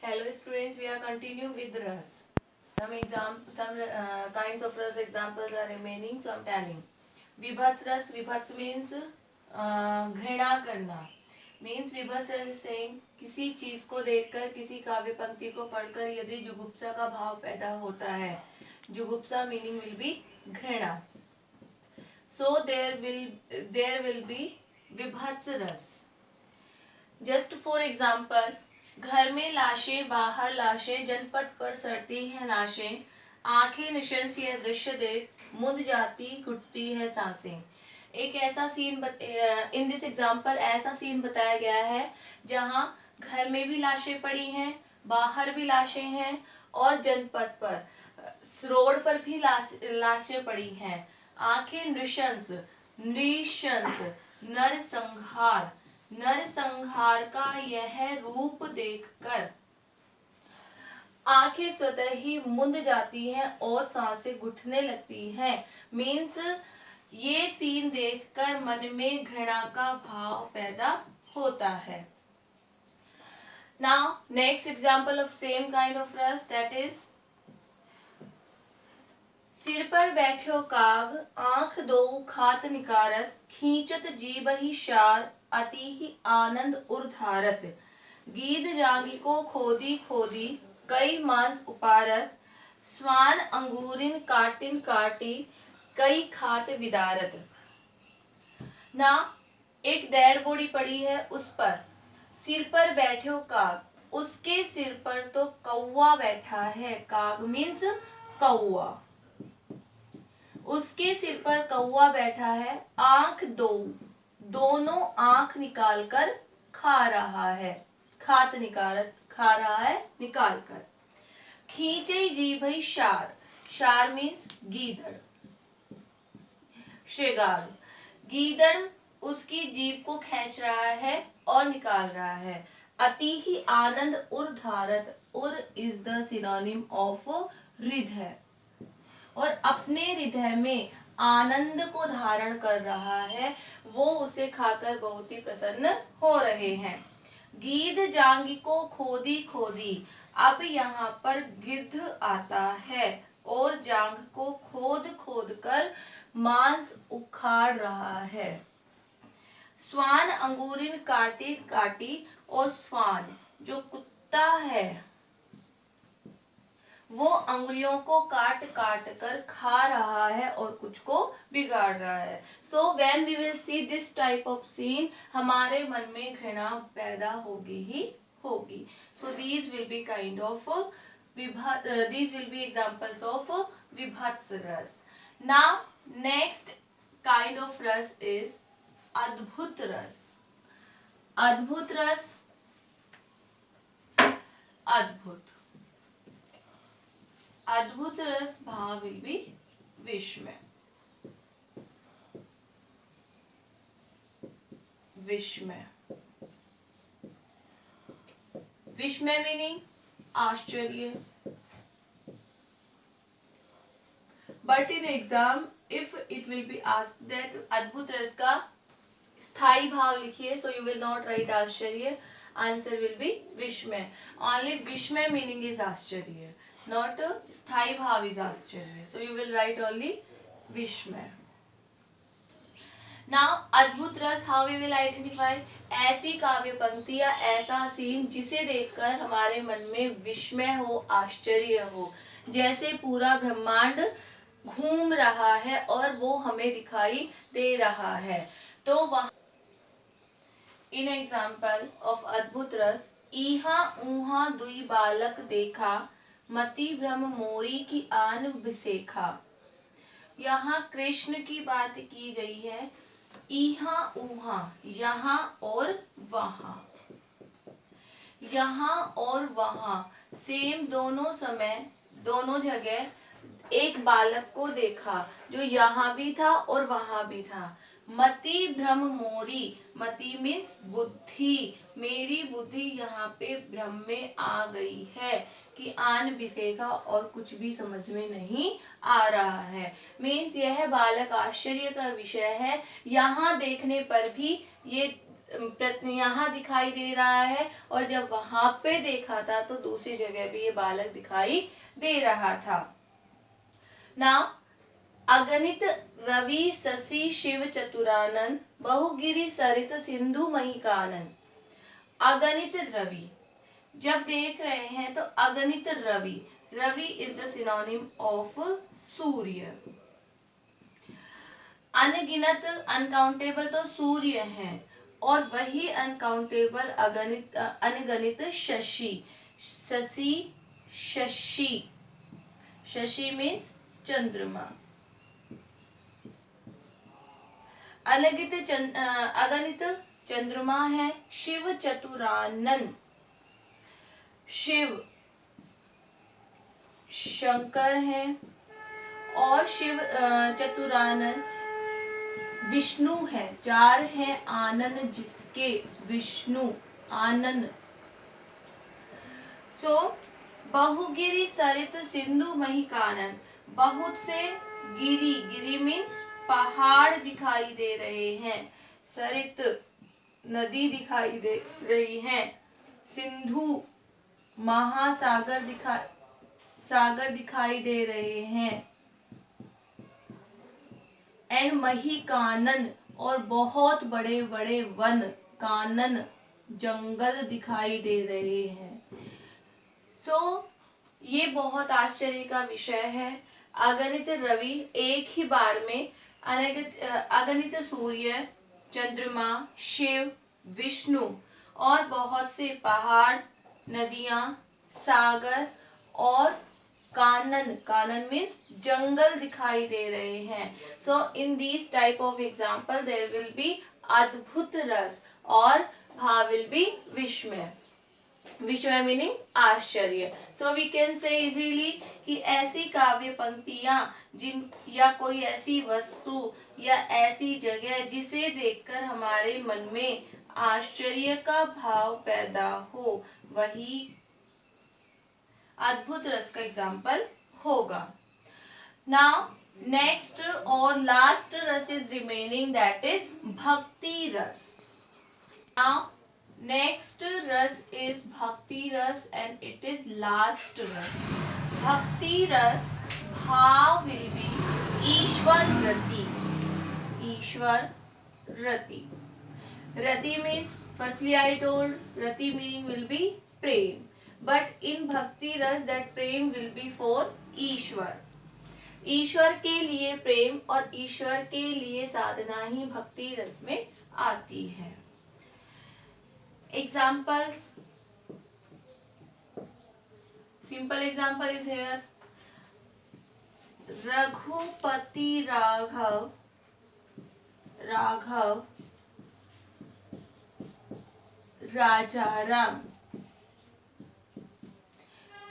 Hello students, we are continuing with Ras. Some kinds of Ras examples are remaining, so I'm telling. Vibhats Ras, Vibhats means घृणा करना. Means Vibhats Ras is saying किसी चीज को देखकर, किसी काव्य पंक्ति को पढ़कर यदि जुगुप्सा का भाव पैदा होता है. जुगुप्सा meaning will be घृणा. So there will be Vibhats Ras. Just for example, घर में लाशें, बाहर लाशें, जनपद पर सड़ती हैं लाशें, आंखें निशंस यह दृश्य देख मुंद जाती घुटती है सांसें. एक ऐसा सीन इन दिस एग्जाम्पल ऐसा सीन बताया गया है जहाँ घर में भी लाशें पड़ी हैं, बाहर भी लाशें हैं और जनपद पर रोड पर भी लाशें पड़ी हैं. आंखें नृशंस, नृशंस नरसंहार का यह रूप देखकर आंखें स्वतः ही मुंद जाती हैं और सांसें घुटने लगती हैं. मीन्स ये सीन देखकर मन में घृणा का भाव पैदा होता है. Now next example of same kind of रस, दैट इज सिर पर बैठो काग, आंख दो खात निकारत, खींचत जीभ ही शार, अति ही आनंद उर्धारत. गीध जांगी को खोदी खोदी, कई मांस उपारत, स्वान अंगूरिन काटिन काटी, कई खात विदारत. ना एक डेड बॉडी पड़ी है, उस पर सिर पर बैठे हो काग, उसके सिर पर तो कौवा बैठा है. काग मीन्स कौवा. उसके सिर पर कौवा बैठा है. आंख दो, दोनों आंख निकालकर खा रहा है. खात निकारत, खा रहा है निकाल कर. खींचे जीभ शार, शार मीन्स गीदड़, श्रृगाल. गीदड़ उसकी जीभ को खींच रहा है और निकाल रहा है. अति ही आनंद उर्धारत, उर इज द सिनोनिम ऑफ हृदय, और अपने हृदय में आनंद को धारण कर रहा है. वो उसे खाकर बहुत ही प्रसन्न हो रहे हैं. गीध जांगी को खोदी खोदी, अब यहाँ पर गिद्ध आता है और जांग को खोद खोद कर मांस उखाड़ रहा है. स्वान अंगूरिन काटी काटी, और स्वान जो कुत्ता है वो अंगुलियों को काट काट कर खा रहा है और कुछ को बिगाड़ रहा है. So when we will see this type of scene, हमारे मन में घृणा पैदा होगी ही होगी. So these will be kind of these will be examples of vibhats ras. Now next kind of ras is adbhut ras. Adbhut ras, adbhut. अद्भुत रस भाव will be विस्मय. विस्मय, विस्मय मीनिंग आश्चर्य. But in exam if it will be asked that अद्भुत रस का स्थायी भाव लिखिए, so you will not right आश्चर्य. आंसर विल बी विस्मय. ओनली विस्मय मीनिंग इज आश्चर्य, not स्थायी भाव is आश्चर्य. So you will write only विस्मय. Now अद्भुत रस, how we will identify? ऐसी काव्य पंक्ति या ऐसा सीन जिसे देखकर हमारे मन में विस्मय हो, आश्चर्य हो, जैसे पूरा ब्रह्मांड घूम रहा है और वो हमें दिखाई दे रहा है. तो वहाँ इन एग्जाम्पल ऑफ अद्भुत रस, इहा ऊहा दुई बालक देखा, मति भ्रम मोरी की आन बिसेखा. यहाँ कृष्ण की बात की गई है. इहा उहा, यहाँ और वहाँ, यहाँ और वहाँ सेम, दोनों समय दोनों जगह एक बालक को देखा जो यहाँ भी था और वहाँ भी था. मति भ्रम मोरी, मति मीन्स बुद्धि, मेरी बुद्धि यहाँ पे भ्रम में आ गई है कि आन बिसेखा, और कुछ भी समझ में नहीं आ रहा है. मीन्स यह बालक आश्चर्य का विषय है. यहाँ देखने पर भी ये यहाँ दिखाई दे रहा है, और जब वहां पे देखा था तो दूसरी जगह भी ये बालक दिखाई दे रहा था। नाउ अगणित रवि शशि शिव चतुरानन बहुगिरि सरित सिंधु महिकानन। अगणित रवि, जब देख रहे हैं तो अगणित रवि, रवि इज द सिनोनिम ऑफ सूर्य। अनगिनत अनकाउंटेबल तो सूर्य है, और वही अनकाउंटेबल अगणित अनगणित शशि। शशि शशि शशि मीन्स चंद्रमा। अगणित चंद्रमा है। शिव चतुरानन, शिव शंकर है, और शिव चतुरानन विष्णु है। चार है आनन जिसके, विष्णु आनन। सो बहुगिरि सरित सिंधु महिकानन, बहुत से गिरी, गिरी मीन्स पहाड़ दिखाई दे रहे हैं। सरित नदी दिखाई दे रही है। सिंधु महासागर सागर दिखाई दे रहे हैं। एंड महिकानन, और बहुत बड़े बड़े वन, कानन जंगल दिखाई दे रहे हैं। ये बहुत आश्चर्य का विषय है। अगणित रवि, एक ही बार में अगणित सूर्य, चंद्रमा, शिव, विष्णु और बहुत से पहाड़, नदियां, सागर और कानन, कानन मीन्स जंगल दिखाई दे रहे हैं। So in this type of example there will be अद्भुत रस, और भा विल बी विस्मय। विस्मय मीनिंग आश्चर्य। So we can say easily कि ऐसी काव्य पंक्तियां जिन या कोई ऐसी वस्तु या ऐसी जगह जिसे देखकर हमारे मन में आश्चर्य का भाव पैदा हो, वही अद्भुत रस का एग्जाम्पल होगा। नाउ नेक्स्ट और लास्ट रस इज रिमेनिंग, दैट इज भक्ति रस। नाउ नेक्स्ट रस इज भक्ति रस एंड इट इज लास्ट रस। भक्ति रस भाव will be Ishwar Rati. Ishwar Rati, rati means firstly I told rati meaning will be prem, but in bhakti ras that prem will be for ईश्वर। ईश्वर के लिए प्रेम और ईश्वर के लिए साधना ही भक्ति रस में आती है। Examples, simple example is here. Raghupati Raghav, Raghav Raja Ram.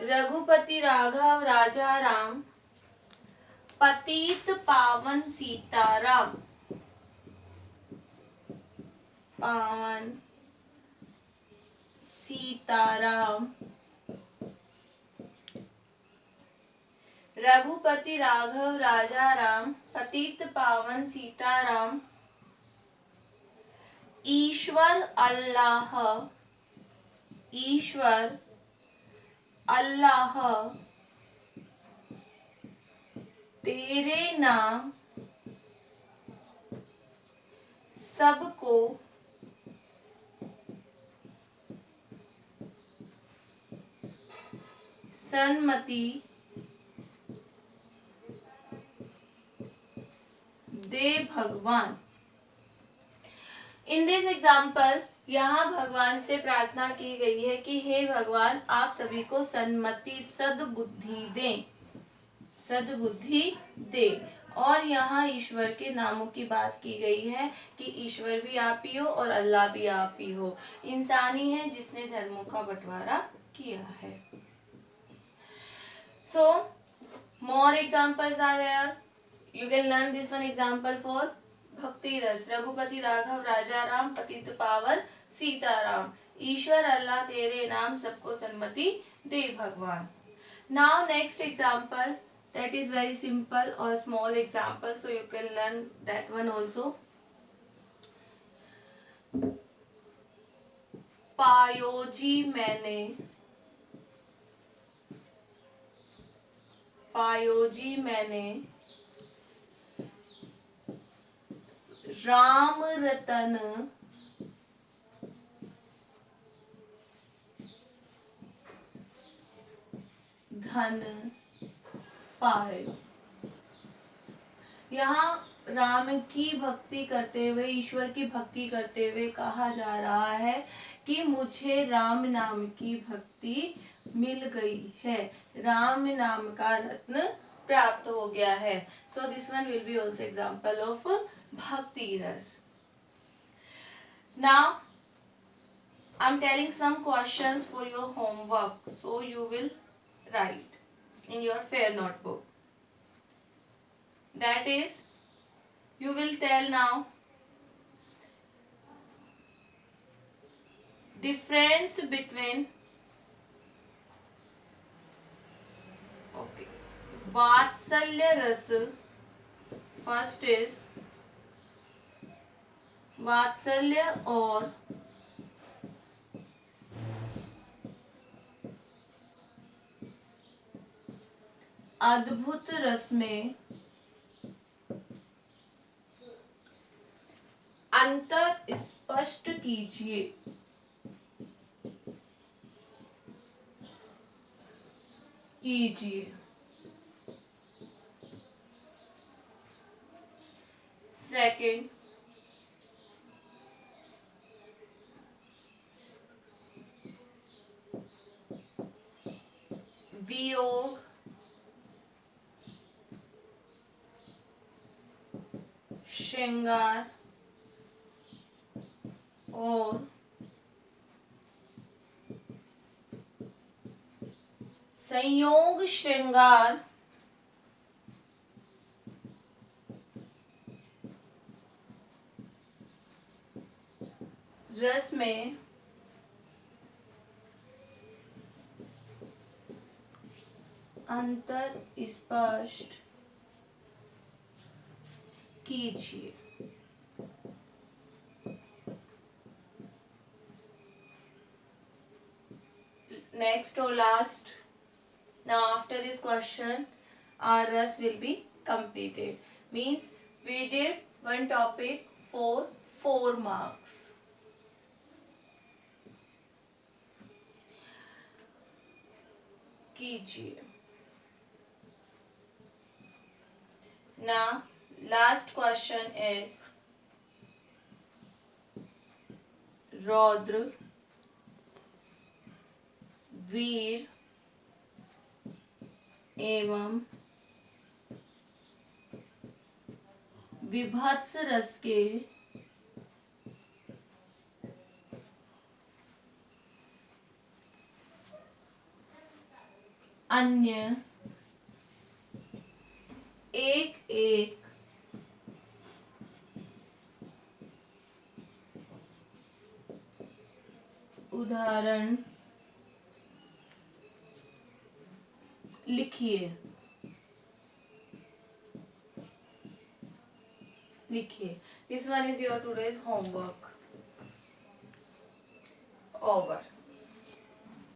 Raghupati Raghav Raja Ram, पतित पावन सीताराम। पावन सीताराम। रघुपति राघव राजा राम, पतित पावन सीताराम। ईश्वर अल्लाह, ईश्वर अल्लाह तेरे नाम सबको सन्मति दे भगवान। इन दिस एग्जाम्पल यहाँ भगवान से प्रार्थना की गई है कि हे भगवान, आप सभी को सन्मति, सद्बुद्धि दें, सद्बुद्धि दे। और यहाँ ईश्वर के नामों की बात की गई है कि ईश्वर भी आप ही हो और अल्लाह भी आप ही हो। इंसानी है जिसने धर्मों का बंटवारा किया है। So more examples are there, you can learn this one example for भक्ति रस। रघुपति राघव राजा राम, पतित पावन सीताराम। ईश्वर अल्लाह तेरे नाम सबको सन्मति दे भगवान। Now next example, that is very simple or small example, so you can learn that one also. पायोजी मैंने, पायोजी मैंने, राम रतन धन पायो। यहाँ राम की भक्ति करते हुए, ईश्वर की भक्ति करते हुए कहा जा रहा है कि मुझे राम नाम की भक्ति मिल गई है, राम नाम का रत्न प्राप्त हो गया है। So this one will be also example of भक्ति रस। Now I am telling some questions for your homework, so you will write in your fair notebook. That is, you will tell now difference between vatsalya ras. First is vatsalya और अद्भुत रस में अंतर स्पष्ट कीजिए। Second, वियोग श्रृंगार और संयोग श्रृंगार रस में अंतर स्पष्ट कीजिए। Next or last, now after this question our rus will be completed, means we did one topic for 4 marks. कीजिए। Now last question is रौद्र, वीर एवं विभत्स रस के अन्य एक एक उदाहरण लिखिए। This one is your today's homework. Over.